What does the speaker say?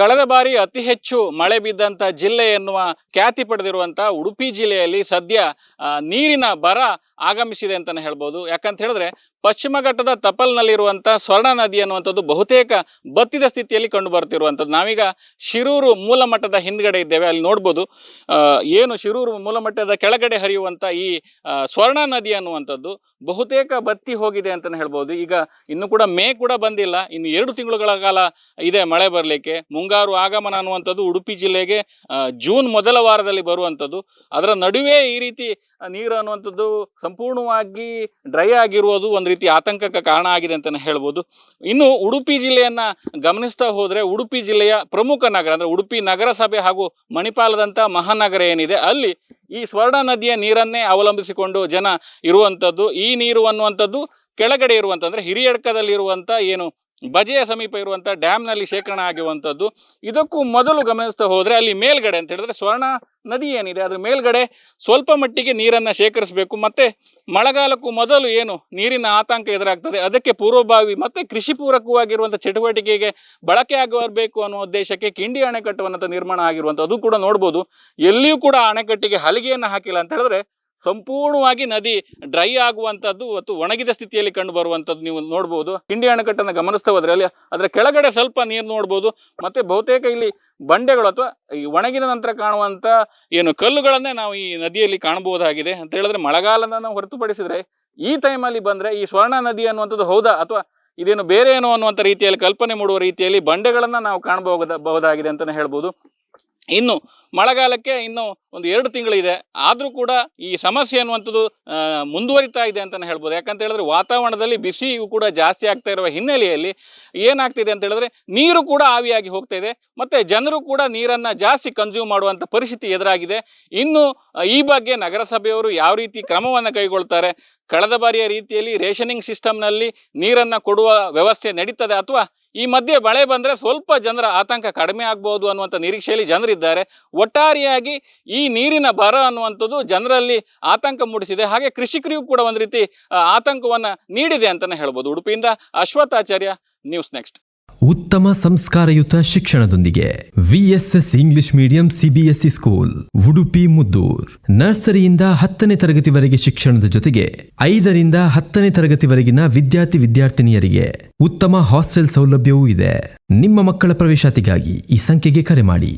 ಕಳೆದ ಬಾರಿ ಅತಿ ಹೆಚ್ಚು ಮಳೆ ಬಿದ್ದಂಥ ಜಿಲ್ಲೆ ಎನ್ನುವ ಖ್ಯಾತಿ ಪಡೆದಿರುವಂಥ ಉಡುಪಿ ಜಿಲ್ಲೆಯಲ್ಲಿ ಸದ್ಯ ನೀರಿನ ಬರ ಆಗಮಿಸಿದೆ ಅಂತಲೇ ಹೇಳ್ಬೋದು. ಯಾಕಂತ ಹೇಳಿದ್ರೆ ಪಶ್ಚಿಮ ಘಟ್ಟದ ತಪ್ಪಲ್ನಲ್ಲಿರುವಂಥ ಸ್ವರ್ಣ ನದಿ ಅನ್ನುವಂಥದ್ದು ಬಹುತೇಕ ಬತ್ತಿದ ಸ್ಥಿತಿಯಲ್ಲಿ ಕಂಡು ಬರ್ತಿರುವಂಥದ್ದು. ನಾವೀಗ ಶಿರೂರು ಮೂಲಮಟ್ಟದ ಹಿಂದ್ಗಡೆ ಇದ್ದೇವೆ. ಅಲ್ಲಿ ನೋಡ್ಬೋದು ಏನು ಶಿರೂರು ಮೂಲಮಟ್ಟದ ಕೆಳಗಡೆ ಹರಿಯುವಂಥ ಈ ಸ್ವರ್ಣ ನದಿ ಅನ್ನುವಂಥದ್ದು ಬಹುತೇಕ ಬತ್ತಿ ಹೋಗಿದೆ ಅಂತಲೇ ಹೇಳ್ಬೋದು. ಈಗ ಇನ್ನು ಕೂಡ ಮೇ ಕೂಡ ಬಂದಿಲ್ಲ, ಇನ್ನು 2 ತಿಂಗಳುಗಳ ಕಾಲ ಇದೆ ಮಳೆ ಬರಲಿಕ್ಕೆ. ಮುಂಗಾರು ಆಗಮನ ಅನ್ನುವಂಥದ್ದು ಉಡುಪಿ ಜಿಲ್ಲೆಗೆ ಜೂನ್ ಮೊದಲ ವಾರದಲ್ಲಿ ಬರುವಂಥದ್ದು. ಅದರ ನಡುವೆ ಈ ರೀತಿ ನೀರು ಅನ್ನುವಂಥದ್ದು ಸಂಪೂರ್ಣವಾಗಿ ಡ್ರೈ ಆಗಿರುವುದು ಒಂದು ರೀತಿ ಆತಂಕಕ್ಕೆ ಕಾರಣ ಆಗಿದೆ ಅಂತಲೇ ಹೇಳ್ಬೋದು. ಇನ್ನು ಉಡುಪಿ ಜಿಲ್ಲೆಯನ್ನು ಗಮನಿಸ್ತಾ ಹೋದರೆ ಉಡುಪಿ ಜಿಲ್ಲೆಯ ಪ್ರಮುಖ ನಗರ ಅಂದರೆ ಉಡುಪಿ ನಗರಸಭೆ ಹಾಗೂ ಮಣಿಪಾಲದಂಥ ಮಹಾನಗರ ಏನಿದೆ ಅಲ್ಲಿ ಈ ಸ್ವರ್ಣ ನದಿಯ ನೀರನ್ನೇ ಅವಲಂಬಿಸಿಕೊಂಡು ಜನ ಇರುವಂಥದ್ದು. ಈ ನೀರು ಅನ್ನುವಂಥದ್ದು ಕೆಳಗಡೆ ಇರುವಂಥ ಹಿರಿಯಡ್ಕದಲ್ಲಿರುವಂಥ ಏನು ಬಜೆಯ ಸಮೀಪ ಇರುವಂಥ ಡ್ಯಾಮ್ನಲ್ಲಿ ಶೇಖರಣೆ ಆಗಿರುವಂಥದ್ದು. ಇದಕ್ಕೂ ಮೊದಲು ಗಮನಿಸ್ತಾ ಹೋದರೆ ಅಲ್ಲಿ ಮೇಲ್ಗಡೆ ಅಂತ ಹೇಳಿದ್ರೆ ಸ್ವರ್ಣ ನದಿ ಏನಿದೆ ಅದ್ರ ಮೇಲ್ಗಡೆ ಸ್ವಲ್ಪ ಮಟ್ಟಿಗೆ ನೀರನ್ನು ಶೇಖರಿಸಬೇಕು. ಮತ್ತು ಮಳೆಗಾಲಕ್ಕೂ ಮೊದಲು ಏನು ನೀರಿನ ಆತಂಕ ಎದುರಾಗ್ತದೆ ಅದಕ್ಕೆ ಪೂರ್ವಭಾವಿ ಮತ್ತು ಕೃಷಿ ಪೂರಕವಾಗಿರುವಂಥ ಚಟುವಟಿಕೆಗೆ ಬಳಕೆ ಆಗಬೇಕು ಅನ್ನೋ ಉದ್ದೇಶಕ್ಕೆ ಕಿಂಡಿ ಅಣೆಕಟ್ಟುವನ್ನು ನಿರ್ಮಾಣ ಆಗಿರುವಂಥದ್ದು ಕೂಡ ನೋಡ್ಬೋದು. ಎಲ್ಲಿಯೂ ಕೂಡ ಅಣೆಕಟ್ಟಿಗೆ ಹಲಿಗೆಯನ್ನು ಹಾಕಿಲ್ಲ ಅಂತ ಹೇಳಿದ್ರೆ ಸಂಪೂರ್ಣವಾಗಿ ನದಿ ಡ್ರೈ ಆಗುವಂಥದ್ದು ಮತ್ತು ಒಣಗಿದ ಸ್ಥಿತಿಯಲ್ಲಿ ಕಂಡು ಬರುವಂಥದ್ದು ನೀವು ನೋಡ್ಬೋದು. ಕಿಂಡಿ ಅಣೆಕಟ್ಟನ್ನು ಗಮನಿಸ್ತಾ ಹೋದ್ರೆ ಅಲ್ಲಿ ಅದರ ಕೆಳಗಡೆ ಸ್ವಲ್ಪ ನೀರು ನೋಡ್ಬೋದು. ಮತ್ತು ಬಹುತೇಕ ಇಲ್ಲಿ ಬಂಡೆಗಳು ಅಥವಾ ಈ ಒಣಗಿದ ನಂತರ ಕಾಣುವಂಥ ಏನು ಕಲ್ಲುಗಳನ್ನೇ ನಾವು ಈ ನದಿಯಲ್ಲಿ ಕಾಣಬಹುದಾಗಿದೆ. ಅಂತ ಹೇಳಿದ್ರೆ ಮಳೆಗಾಲನ ನಾವು ಹೊರತುಪಡಿಸಿದ್ರೆ ಈ ಟೈಮಲ್ಲಿ ಬಂದರೆ ಈ ಸ್ವರ್ಣ ನದಿ ಅನ್ನುವಂಥದ್ದು ಹೌದಾ ಅಥವಾ ಇದೇನು ಬೇರೆ ಏನೋ ಅನ್ನುವಂಥ ರೀತಿಯಲ್ಲಿ ಕಲ್ಪನೆ ಮೂಡುವ ರೀತಿಯಲ್ಲಿ ಬಂಡೆಗಳನ್ನು ನಾವು ಕಾಣಬಹುದಾಗಿದೆ ಅಂತಲೇ ಹೇಳ್ಬೋದು. ಇನ್ನು ಮಳೆಗಾಲಕ್ಕೆ ಇನ್ನೂ ಒಂದು 2 ತಿಂಗಳಿದೆ, ಆದರೂ ಕೂಡ ಈ ಸಮಸ್ಯೆ ಅನ್ನುವಂಥದ್ದು ಮುಂದುವರಿತಾ ಇದೆ ಅಂತಲೇ ಹೇಳ್ಬೋದು. ಯಾಕಂತ ಹೇಳಿದ್ರೆ ವಾತಾವರಣದಲ್ಲಿ ಬಿಸಿಯೂ ಕೂಡ ಜಾಸ್ತಿ ಆಗ್ತಾ ಇರುವ ಹಿನ್ನೆಲೆಯಲ್ಲಿ ಏನಾಗ್ತಿದೆ ಅಂತ ಹೇಳಿದ್ರೆ ನೀರು ಕೂಡ ಆವಿಯಾಗಿ ಹೋಗ್ತಾ ಇದೆ ಮತ್ತು ಜನರು ಕೂಡ ನೀರನ್ನು ಜಾಸ್ತಿ ಕನ್ಸ್ಯೂಮ್ ಮಾಡುವಂಥ ಪರಿಸ್ಥಿತಿ ಎದುರಾಗಿದೆ. ಇನ್ನು ಈ ಬಗ್ಗೆ ನಗರಸಭೆಯವರು ಯಾವ ರೀತಿ ಕ್ರಮವನ್ನು ಕೈಗೊಳ್ತಾರೆ, ಕಳೆದ ಬಾರಿಯ ರೀತಿಯಲ್ಲಿ ರೇಷನಿಂಗ್ ಸಿಸ್ಟಮ್ನಲ್ಲಿ ನೀರನ್ನು ಕೊಡುವ ವ್ಯವಸ್ಥೆ ನಡೀತದೆ ಅಥವಾ ಈ ಮಧ್ಯೆ ಮಳೆ ಬಂದರೆ ಸ್ವಲ್ಪ ಜನರ ಆತಂಕ ಕಡಿಮೆ ಆಗ್ಬೋದು ಅನ್ನುವಂಥ ನಿರೀಕ್ಷೆಯಲ್ಲಿ ಜನರಿದ್ದಾರೆ. ಒಟ್ಟಾರೆಯಾಗಿ ಈ ನೀರಿನ ಬರ ಅನ್ನುವಂಥದ್ದು ಜನರಲ್ಲಿ ಆತಂಕ ಮೂಡಿಸಿದೆ, ಹಾಗೆ ಕೃಷಿಕರಿಗೂ ಕೂಡ ಒಂದು ರೀತಿ ಆತಂಕವನ್ನು ನೀಡಿದೆ ಅಂತಲೇ ಹೇಳ್ಬೋದು. ಉಡುಪಿಯಿಂದ ಅಶ್ವಥಾಚಾರ್ಯ, ನ್ಯೂಸ್ ನೆಕ್ಸ್ಟ್. ಉತ್ತಮ ಸಂಸ್ಕಾರಯುತ ಶಿಕ್ಷಣದೊಂದಿಗೆ VSS English medium CBSE school Udupi Muddur. ನರ್ಸರಿಯಿಂದ 10ನೇ ತರಗತಿವರೆಗೆ ಶಿಕ್ಷಣದ ಜೊತೆಗೆ 5ರಿಂದ 10ನೇ ತರಗತಿವರೆಗಿನ ವಿದ್ಯಾರ್ಥಿನಿಯರಿಗೆ ಉತ್ತಮ ಹಾಸ್ಟೆಲ್ ಸೌಲಭ್ಯವೂ ಇದೆ. ನಿಮ್ಮ ಮಕ್ಕಳ ಪ್ರವೇಶಾತಿಗಾಗಿ ಈ ಸಂಖ್ಯೆಗೆ ಕರೆ ಮಾಡಿ.